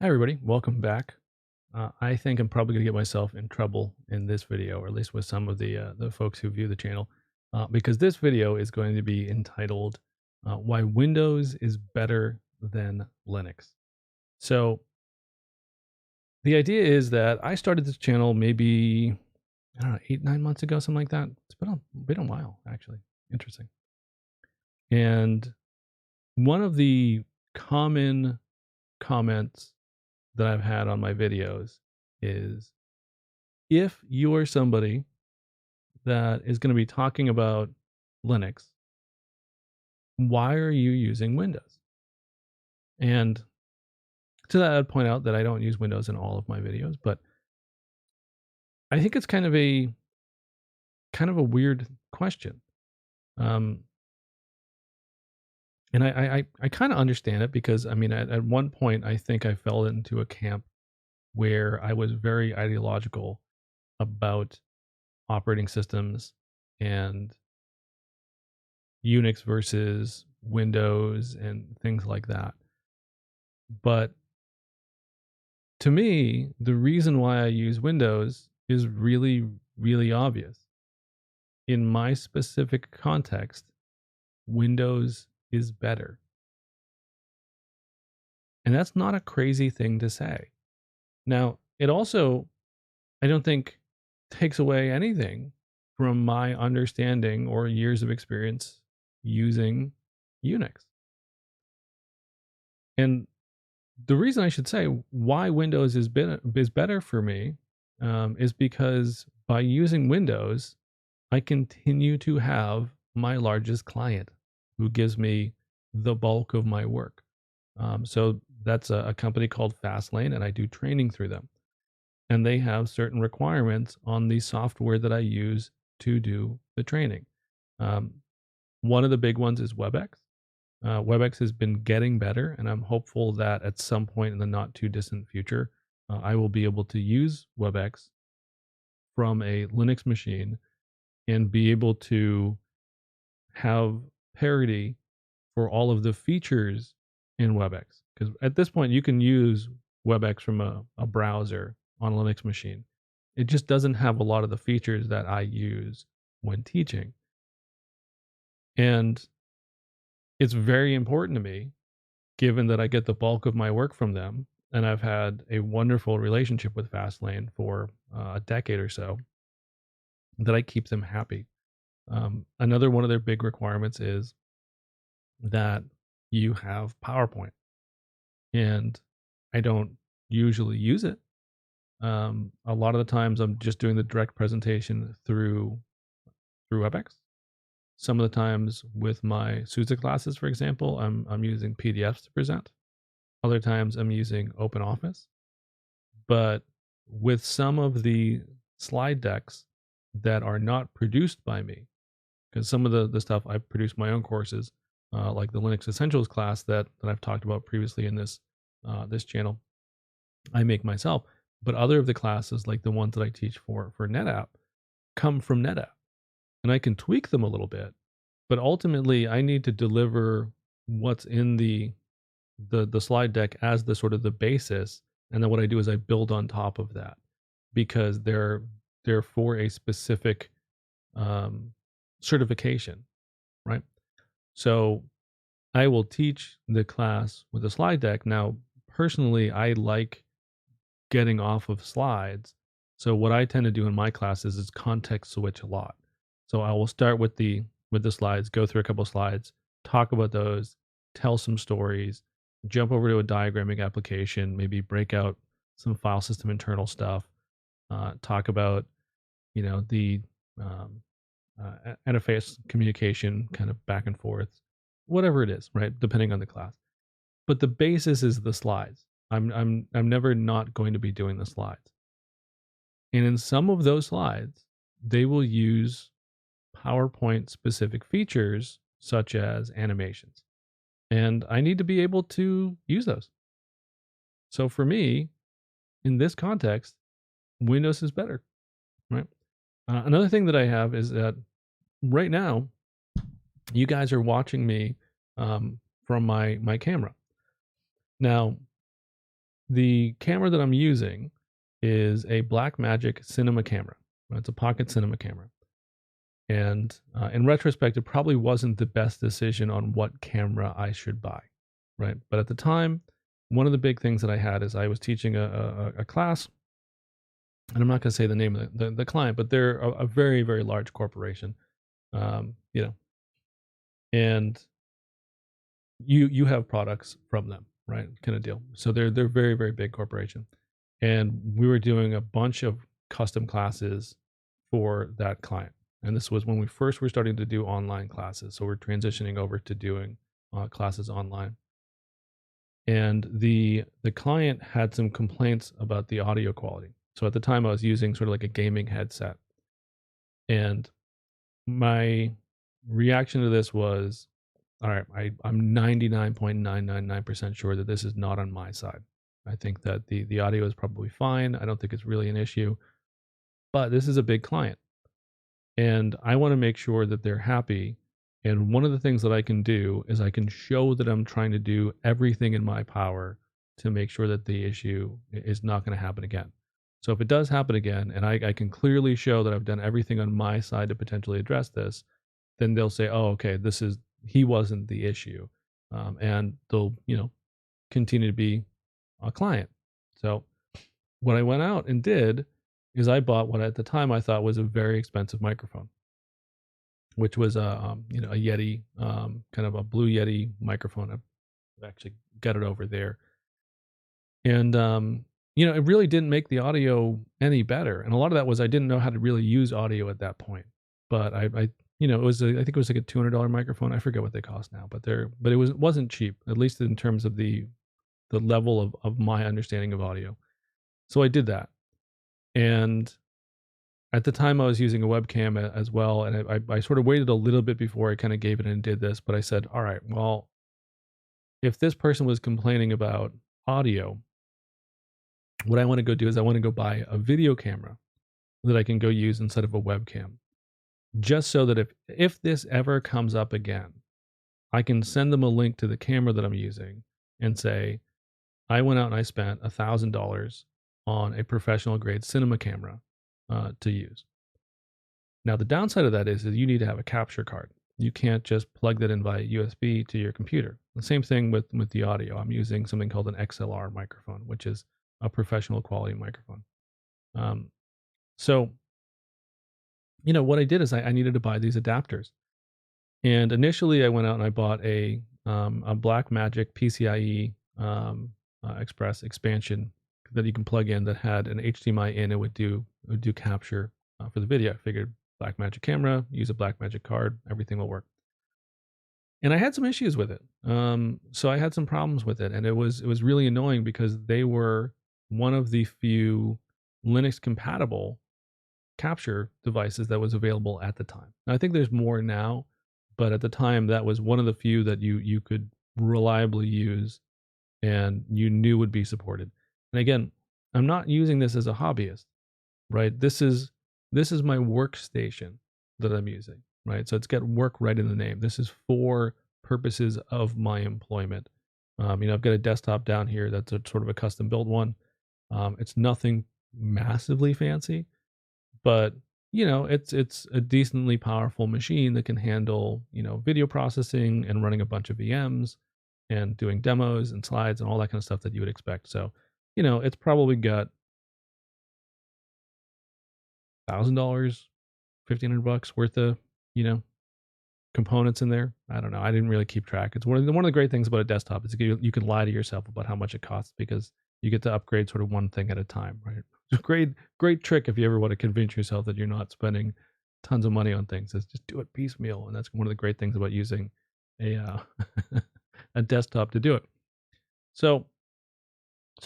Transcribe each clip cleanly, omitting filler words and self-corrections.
Hi everybody, welcome back. I think I'm probably going to get myself in trouble in this video, or at least with some of the folks who view the channel, because this video is going to be entitled "Why Windows is Better Than Linux." So the idea is that I started this channel maybe I don't know 8 9 months ago, something like that. It's been a while actually. Interesting. And one of the common comments that I've had on my videos is if you are somebody that is going to be talking about Linux, why are you using Windows? And to that, I'd point out that I don't use Windows in all of my videos, but I think it's kind of a weird question. Um, and I kind of understand it because I mean, at one point, I think I fell into a camp where I was very ideological about operating systems and Unix versus Windows and things like that. But to me, the reason why I use Windows is really, really obvious. In my specific context, Windows is better. And that's not a crazy thing to say. Now, it also, I don't think, takes away anything from my understanding or years of experience using Unix. And the reason I should say why Windows is better for me is because by using Windows, I continue to have my largest client who gives me the bulk of my work. So that's a company called Fastlane, and I do training through them. And they have certain requirements on the software that I use to do the training. Um, One of the big ones is WebEx. WebEx has been getting better, and I'm hopeful that at some point in the not too distant future, I will be able to use WebEx from a Linux machine and be able to have parity for all of the features in WebEx. Because at this point, you can use WebEx from a browser on a Linux machine. It just doesn't have a lot of the features that I use when teaching. And it's very important to me, given that I get the bulk of my work from them. And I've had a wonderful relationship with Fastlane for a decade or so, that I keep them happy. Another one of their big requirements is that you have PowerPoint, and I don't usually use it. A lot of the times, I'm just doing the direct presentation through WebEx. Some of the times, with my SUSE classes, for example, I'm using PDFs to present. Other times, I'm using OpenOffice. But with some of the slide decks that are not produced by me, because some of the stuff I produce my own courses, like the Linux Essentials class that I've talked about previously in this channel, I make myself. But other of the classes, like the ones that I teach for NetApp, come from NetApp, and I can tweak them a little bit. But ultimately, I need to deliver what's in the slide deck as the sort of the basis, and then what I do is I build on top of that, because they're for a specific um, certification, right? So I will teach the class with a slide deck. Now, personally, I like getting off of slides. So what I tend to do in my classes is context switch a lot. So I will start with the slides, go through a couple slides, talk about those, tell some stories, jump over to a diagramming application, maybe break out some file system internal stuff, talk about the um, interface communication, kind of back and forth, whatever it is, right? Depending on the class. But the basis is the slides. I'm never not going to be doing the slides. And in some of those slides, they will use PowerPoint specific features such as animations. And I need to be able to use those. So for me, in this context, Windows is better, right? Another thing that I have is that right now, you guys are watching me from my camera. Now, The camera that I'm using is a Blackmagic cinema camera. It's a pocket cinema camera. And in retrospect, it probably wasn't the best decision on what camera I should buy, right? But at the time, one of the big things that I had is I was teaching a class, and I'm not going to say the name of the client, but they're a very, very large corporation, you know, and you have products from them, right? Kind of deal. So they're very, very big corporation, and we were doing a bunch of custom classes for that client. And this was when we first were starting to do online classes. So we're transitioning over to doing classes online. And the client had some complaints about the audio quality. So at the time I was using sort of like a gaming headset. And my reaction to this was, all right, I'm 99.999% sure that this is not on my side. I think that the audio is probably fine. I don't think it's really an issue, but this is a big client and I want to make sure that they're happy. And one of the things that I can do is I can show that I'm trying to do everything in my power to make sure that the issue is not going to happen again. So if it does happen again, and I can clearly show that I've done everything on my side to potentially address this, then they'll say, "Oh, okay, he wasn't the issue," and they'll continue to be a client. So what I went out and did is I bought what at the time I thought was a very expensive microphone, which was a Yeti, kind of a Blue Yeti microphone. I've actually got it over there, and it really didn't make the audio any better. And a lot of that was I didn't know how to really use audio at that point. But it was I think it was like a $200 microphone. I forget what they cost now, but it wasn't cheap, at least in terms of the level of my understanding of audio. So I did that, and at the time I was using a webcam as well, and I sort of waited a little bit before I kind of gave it and did this, but I said, all right, well, if this person was complaining about audio, what I want to go do is I want to go buy a video camera that I can go use instead of a webcam, just so that if this ever comes up again, I can send them a link to the camera that I'm using and say, I went out and I spent $1,000 on a professional grade cinema camera to use. Now, the downside of that is you need to have a capture card. You can't just plug that in via USB to your computer. The same thing with the audio. I'm using something called an XLR microphone, which is a professional quality microphone. So, what I did is I needed to buy these adapters. And initially I went out and I bought a Blackmagic PCIe Express expansion that you can plug in that had an HDMI in. It would do capture for the video. I figured Blackmagic camera, use a Blackmagic card, everything will work. And I had some issues with it. So I had some problems with it, and it was really annoying because they were one of the few Linux compatible capture devices that was available at the time. Now, I think there's more now, but at the time that was one of the few that you could reliably use and you knew would be supported. And again, I'm not using this as a hobbyist, right? This is my workstation that I'm using, right? So it's got work right in the name. This is for purposes of my employment. I've got a desktop down here that's a sort of a custom built one. It's nothing massively fancy, but it's a decently powerful machine that can handle video processing and running a bunch of VMs and doing demos and slides and all that kind of stuff that you would expect. So it's probably got $1,000, $1,500 worth of components in there. I don't know. I didn't really keep track. It's one of the great things about a desktop is you can lie to yourself about how much it costs because you get to upgrade sort of one thing at a time, right? It's a great trick if you ever want to convince yourself that you're not spending tons of money on things. Is just do it piecemeal, and that's one of the great things about using a a desktop to do it. So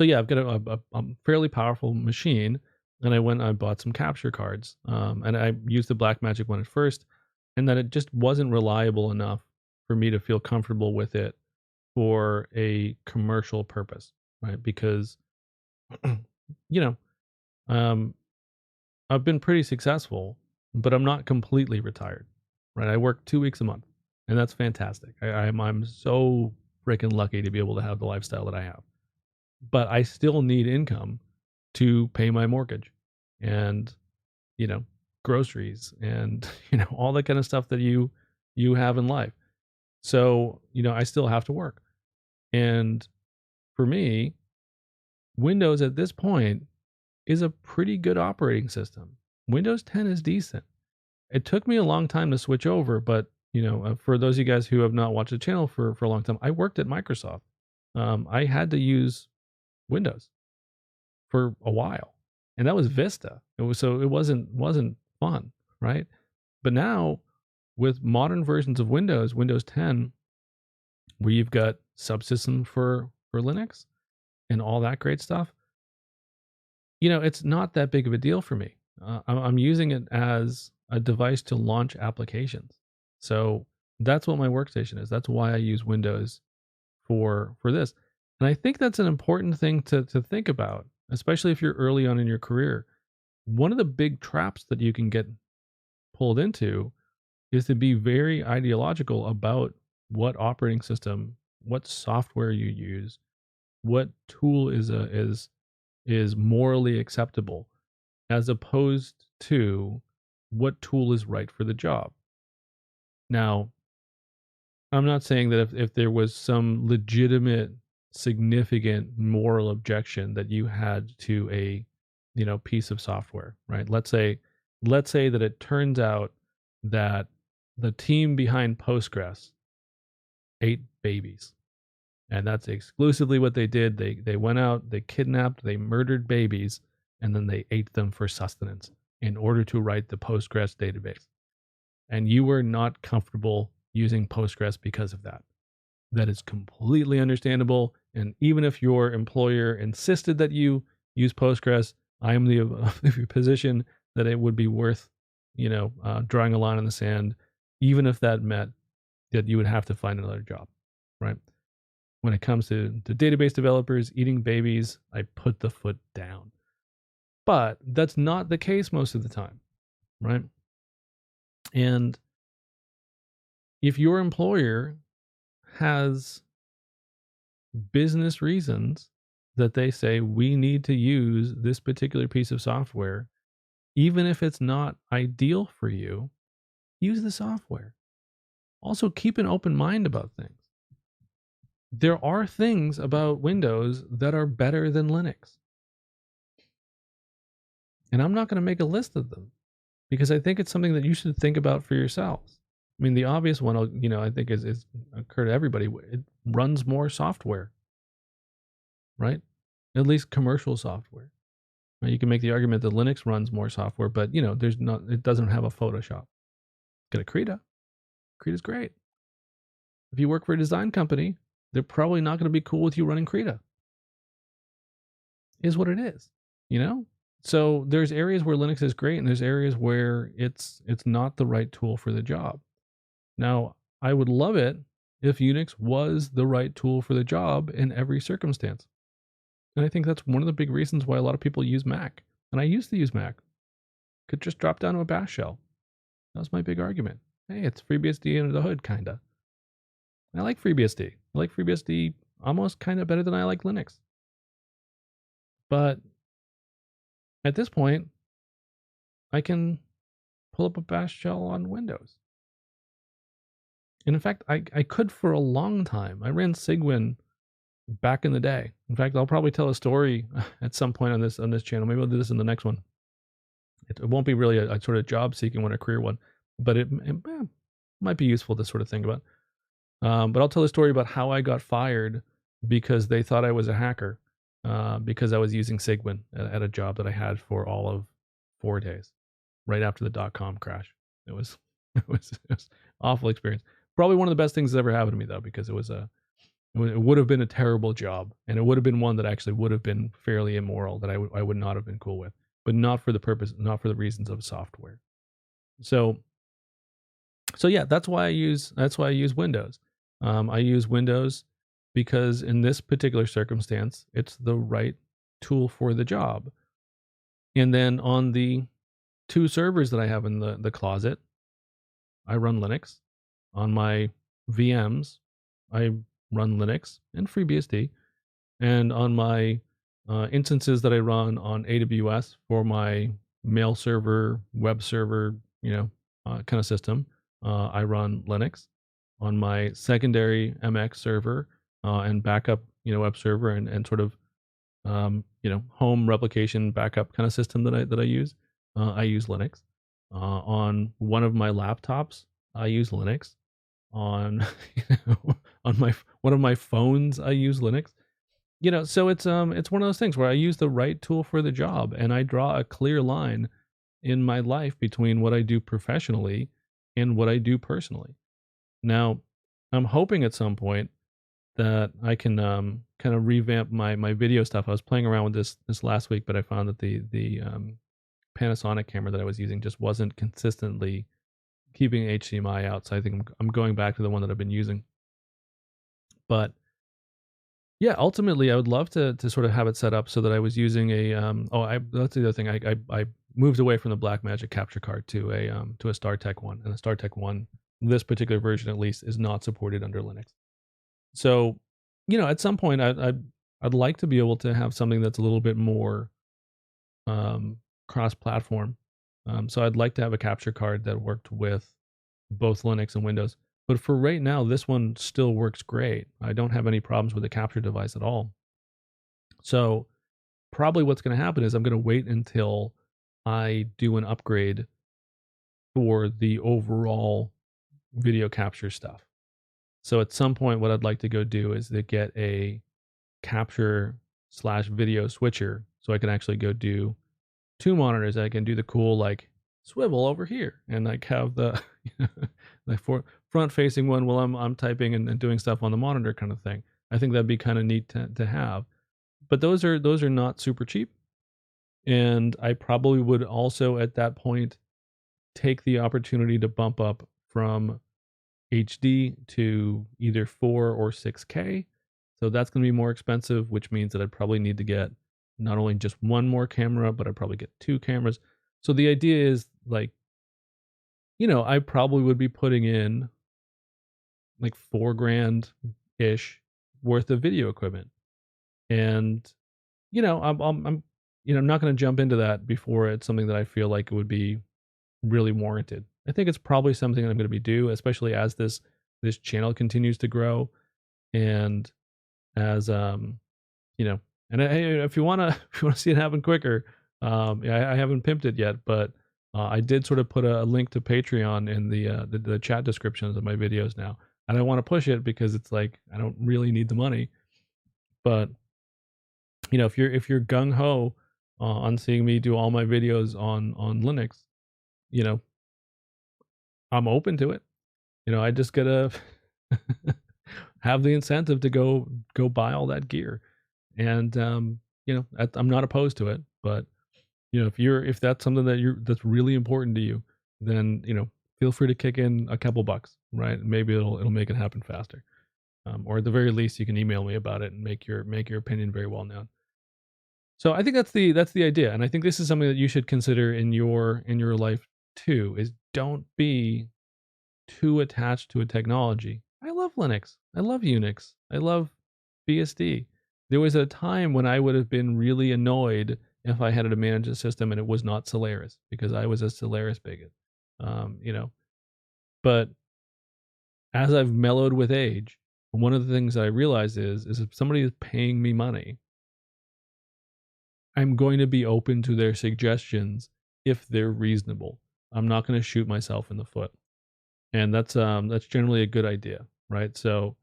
yeah, I've got a fairly powerful machine, and I bought some capture cards, and I used the Blackmagic one at first, and then it just wasn't reliable enough for me to feel comfortable with it for a commercial purpose, right? Because I've been pretty successful, but I'm not completely retired, right? I work 2 weeks a month, and that's fantastic. I'm so freaking lucky to be able to have the lifestyle that I have. but I still need income to pay my mortgage and, you know, groceries and, all that kind of stuff that you have in life. So, I still have to work. And for me, Windows at this point is a pretty good operating system. Windows 10 is decent. It took me a long time to switch over, but for those of you guys who have not watched the channel for a long time, I worked at Microsoft. I had to use Windows for a while, and that was Vista. It wasn't fun, right? But now with modern versions of Windows, Windows 10, where you've got subsystems for Linux and all that great stuff, it's not that big of a deal for me. I'm using it as a device to launch applications. So that's what my workstation is. That's why I use Windows for this. And I think that's an important thing to think about, especially if you're early on in your career. One of the big traps that you can get pulled into is to be very ideological about what operating system, what software you use, what tool is morally acceptable, as opposed to what tool is right for the job. Now, I'm not saying that if there was some legitimate, significant moral objection that you had to a, piece of software, right? Let's say that it turns out that the team behind Postgres ate babies. And that's exclusively what they did. They went out, they kidnapped, they murdered babies, and then they ate them for sustenance in order to write the Postgres database. And you were not comfortable using Postgres because of that. That is completely understandable. And even if your employer insisted that you use Postgres, I am the position that it would be worth, drawing a line in the sand, even if that meant that you would have to find another job, right? When it comes to database developers eating babies, I put the foot down. But that's not the case most of the time, right? And if your employer has business reasons that they say we need to use this particular piece of software, even if it's not ideal for you, use the software. Also, keep an open mind about things. There are things about Windows that are better than Linux. And I'm not going to make a list of them because I think it's something that you should think about for yourselves. I mean, the obvious one, I think is occur to everybody. It runs more software, right? At least commercial software. Now, you can make the argument that Linux runs more software, but it doesn't have a Photoshop. Get a Krita. Krita's great. If you work for a design company, they're probably not going to be cool with you running Krita. Is what it is, So there's areas where Linux is great, and there's areas where it's not the right tool for the job. Now, I would love it if Unix was the right tool for the job in every circumstance. And I think that's one of the big reasons why a lot of people use Mac. And I used to use Mac. Could just drop down to a bash shell. That was my big argument. Hey, it's FreeBSD under the hood, kinda. I like FreeBSD. I like FreeBSD almost kind of better than I like Linux. But at this point, I can pull up a bash shell on Windows. And in fact, I could for a long time. I ran Cygwin back in the day. In fact, I'll probably tell a story at some point on this channel. Maybe I'll do this in the next one. It won't be really a sort of job seeking one, a career one, but it might be useful to sort of think about. But I'll tell a story about how I got fired because they thought I was a hacker because I was using Cygwin at a job that I had for all of 4 days, right after the .com crash. It was it was an awful experience. Probably one of the best things that ever happened to me though, because it would have been a terrible job, and it would have been one that actually would have been fairly immoral that I would not have been cool with, but not for the reasons of software. So yeah, that's why I use Windows. I use Windows because in this particular circumstance, it's the right tool for the job. And then on the 2 servers that I have in the closet, I run Linux. On my VMs, I run Linux and FreeBSD. And on my instances that I run on AWS for my mail server, web server, kind of system, I run Linux. On my secondary MX server and backup, web server and sort of home replication backup kind of system that I use. I use Linux. On one of my laptops, I use Linux. On on my one of my phones, I use Linux. So it's one of those things where I use the right tool for the job, and I draw a clear line in my life between what I do professionally and what I do personally. Now, I'm hoping at some point that I can kind of revamp my video stuff. I was playing around with this last week, but I found that the Panasonic camera that I was using just wasn't consistently keeping HDMI out. So I think I'm going back to the one that I've been using. But yeah, ultimately, I would love to sort of have it set up so that I was using a that's the other thing. I moved away from the Blackmagic capture card to a StarTech one, and the StarTech one, this particular version at least, is not supported under Linux. So, at some point, I'd like to be able to have something that's a little bit more cross-platform. So I'd like to have a capture card that worked with both Linux and Windows. But for right now, this one still works great. I don't have any problems with the capture device at all. So probably what's going to happen is I'm going to wait until I do an upgrade for the overall video capture stuff. So at some point, what I'd like to go do is to get a capture/video switcher, so I can actually go do two monitors. I can do the cool like swivel over here and like have the the front facing one while I'm typing and doing stuff on the monitor kind of thing. I think that'd be kind of neat to have. But those are not super cheap. And I probably would also at that point take the opportunity to bump up from HD to either 4 or 6K. So that's going to be more expensive, which means that I'd probably need to get not only just one more camera, but I'd probably get two cameras. So the idea is like, I probably would be putting in like $4,000 ish worth of video equipment. And, I'm not going to jump into that before it's something that I feel like it would be really warranted. I think it's probably something that I'm going to be due, especially as this channel continues to grow, and as and if you want to if you want to see it happen quicker, I haven't pimped it yet, but I did sort of put a link to Patreon in the chat descriptions of my videos now, and I want to push it because it's like I don't really need the money, but if you're gung ho on seeing me do all my videos on Linux, you know I'm open to it. I just gotta have the incentive to go buy all that gear, and I'm not opposed to it. But if that's something that's really important to you, then feel free to kick in a couple bucks, right? Maybe it'll make it happen faster, or at the very least, you can email me about it and make your opinion very well known. So I think that's the idea, and I think this is something that you should consider in your life too. Is don't be too attached to a technology. I love Linux. I love Unix. I love BSD. There was a time when I would have been really annoyed if I had to manage a system and it was not Solaris, because I was a Solaris bigot. But as I've mellowed with age, one of the things I realize is if somebody is paying me money, I'm going to be open to their suggestions if they're reasonable. I'm not going to shoot myself in the foot. And that's generally a good idea, right? So,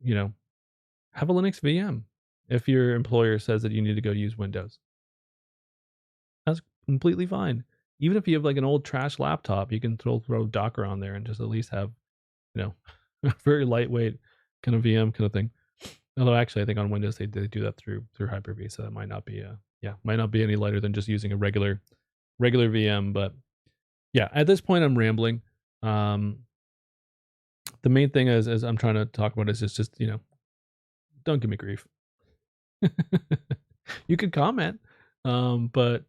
have a Linux VM if your employer says that you need to go use Windows. That's completely fine. Even if you have like an old trash laptop, you can throw Docker on there and just at least have, a very lightweight kind of VM kind of thing. Although actually, I think on Windows they do that through Hyper-V, so that might not be might not be any lighter than just using a regular VM. But yeah, at this point I'm rambling. The main thing is I'm trying to talk about is just don't give me grief. You can comment, but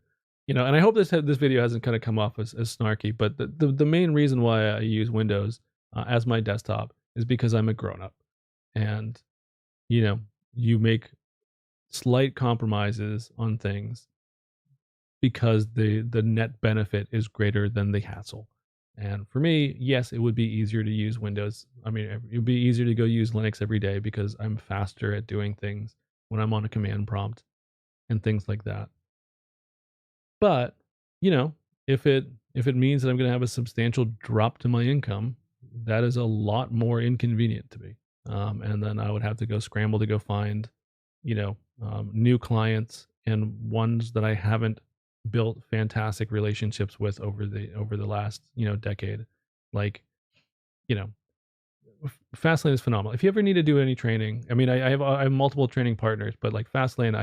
and I hope this video hasn't kind of come off as snarky. But the main reason why I use Windows as my desktop is because I'm a grown up, and you make slight compromises on things because the net benefit is greater than the hassle. And for me, yes, it would be easier to use Windows. I mean, it would be easier to go use Linux every day because I'm faster at doing things when I'm on a command prompt and things like that. But, you know, if it means that I'm going to have a substantial drop to my income, that is a lot more inconvenient to me. And then I would have to go scramble to go find, new clients and ones that I haven't built fantastic relationships with over the last decade. Like, you know, Fastlane is phenomenal. If you ever need to do any training, I mean, I have multiple training partners, but like Fastlane,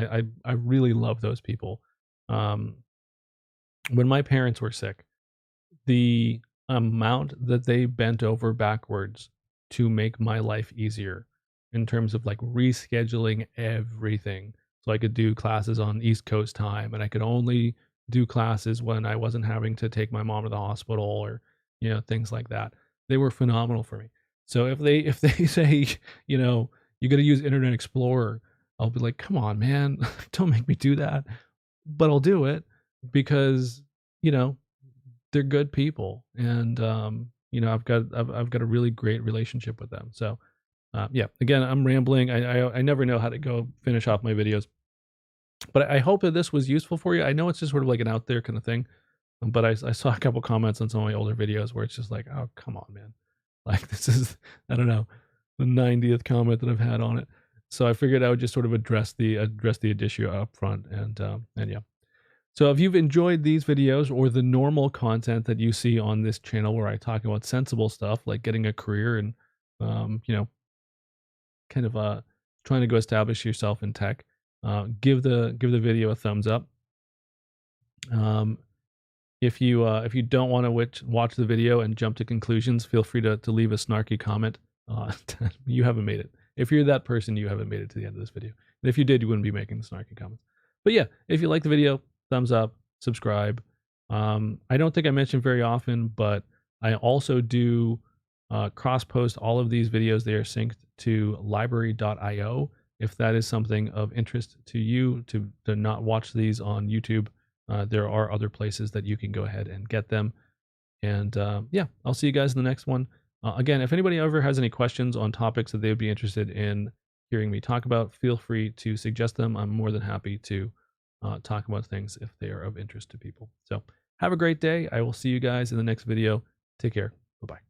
I really love those people. Um, when my parents were sick, the amount that they bent over backwards to make my life easier in terms of like rescheduling everything. So I could do classes on East Coast time and I could only do classes when I wasn't having to take my mom to the hospital or, things like that. They were phenomenal for me. So if they say, you know, you got to use Internet Explorer, I'll be like, come on, man, don't make me do that. But I'll do it because, you know, they're good people, and I've got a really great relationship with them. So yeah, again, I'm rambling. I never know how to go finish off my videos, but I hope that this was useful for you. I know it's just sort of like an out there kind of thing, but I saw a couple comments on some of my older videos where it's just like, oh come on, man, like this is, I don't know, the 90th comment that I've had on it. So I figured I would just sort of address the issue up front, and yeah. So if you've enjoyed these videos or the normal content that you see on this channel where I talk about sensible stuff like getting a career and um, you know, kind of trying to go establish yourself in tech, give the video a thumbs up. Um, if you don't want to watch the video and jump to conclusions, feel free to leave a snarky comment. You haven't made it. If you're that person, you haven't made it to the end of this video. And if you did, you wouldn't be making the snarky comments. But yeah, if you like the video, thumbs up, subscribe. I don't think I mentioned very often, but I also do cross post all of these videos. They are synced to library.io. If that is something of interest to you, to not watch these on YouTube, there are other places that you can go ahead and get them. And yeah, I'll see you guys in the next one. Again, if anybody ever has any questions on topics that they would be interested in hearing me talk about, feel free to suggest them. I'm more than happy to talk about things if they are of interest to people. So have a great day. I will see you guys in the next video. Take care. Bye-bye.